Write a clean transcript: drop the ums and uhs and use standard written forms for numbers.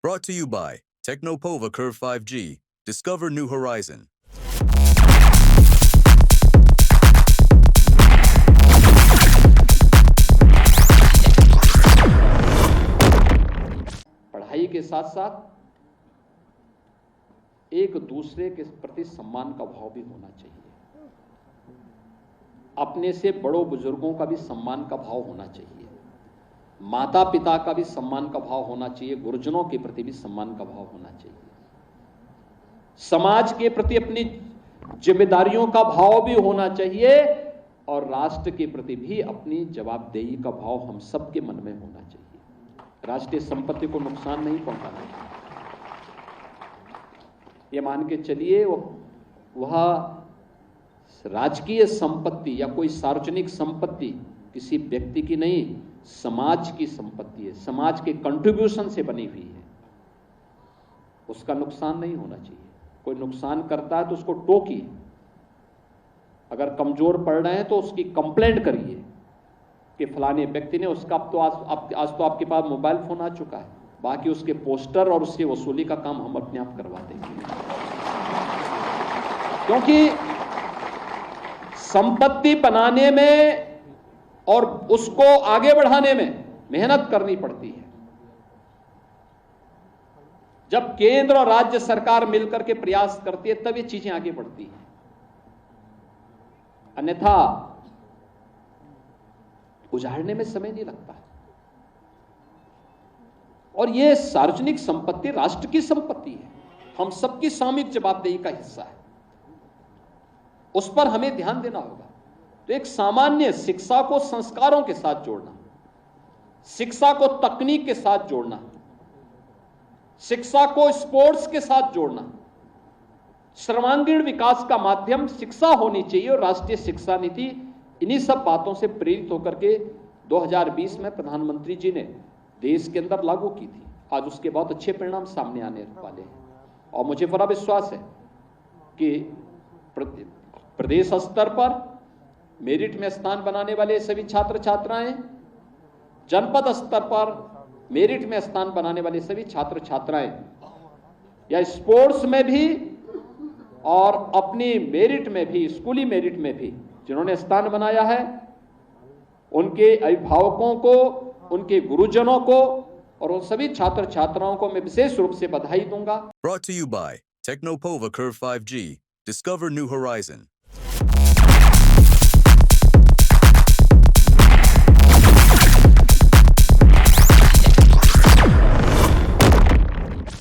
Brought to you by Technopova Curve 5G. Discover new horizon. पढ़ाई के साथ साथ एक दूसरे के प्रति सम्मान का भाव भी होना चाहिए। अपने से बड़ों बुजुर्गों का भी सम्मान का भाव होना चाहिए। माता पिता का भी सम्मान का भाव होना चाहिए। गुरुजनों के प्रति भी सम्मान का भाव होना चाहिए। समाज के प्रति अपनी जिम्मेदारियों का भाव भी होना चाहिए और राष्ट्र के प्रति भी अपनी जवाबदेही का भाव हम सबके मन में होना चाहिए। राष्ट्रीय संपत्ति को नुकसान नहीं पहुंचाना चाहिए। ये मान के चलिए वह राजकीय संपत्ति या कोई सार्वजनिक संपत्ति किसी व्यक्ति की नहीं, समाज की संपत्ति है, समाज के कंट्रीब्यूशन से बनी हुई है। उसका नुकसान नहीं होना चाहिए। कोई नुकसान करता है तो उसको टोकिए। अगर कमजोर पड़ रहे हैं तो उसकी कंप्लेंट करिए कि फलाने व्यक्ति ने उसका आज तो आपके पास मोबाइल फोन आ चुका है, बाकी उसके पोस्टर और उसकी वसूली का काम हम अपने आप करवा देंगे। क्योंकि संपत्ति बनाने में और उसको आगे बढ़ाने में मेहनत करनी पड़ती है। जब केंद्र और राज्य सरकार मिलकर के प्रयास करती है तब ये चीजें आगे बढ़ती हैं। अन्यथा उजाड़ने में समय नहीं लगता। और यह सार्वजनिक संपत्ति राष्ट्र की संपत्ति है, हम सबकी सामूहिक जवाबदेही का हिस्सा है। उस पर हमें ध्यान देना होगा। तो एक सामान्य शिक्षा को संस्कारों के साथ जोड़ना, शिक्षा को तकनीक के साथ जोड़ना, शिक्षा को स्पोर्ट्स के साथ जोड़ना, सर्वांगीण विकास का माध्यम शिक्षा होनी चाहिए। और राष्ट्रीय शिक्षा नीति इन्हीं सब बातों से प्रेरित होकर के 2020 में प्रधानमंत्री जी ने देश के अंदर लागू की थी। आज उसके बहुत अच्छे परिणाम सामने आने वाले हैं और मुझे बड़ा विश्वास है कि प्रदेश स्तर पर मेरिट में स्थान बनाने वाले सभी छात्र छात्राएं, जनपद स्तर पर मेरिट में स्थान बनाने वाले सभी छात्र छात्राएं या स्पोर्ट्स में भी और अपनी मेरिट में भी, स्कूली मेरिट में भी जिन्होंने स्थान बनाया है, उनके अभिभावकों को, उनके गुरुजनों को और उन सभी छात्र छात्राओं को मैं विशेष रूप से बधाई दूंगा। Brought to you by Technopova Curve 5G. Discover new horizon.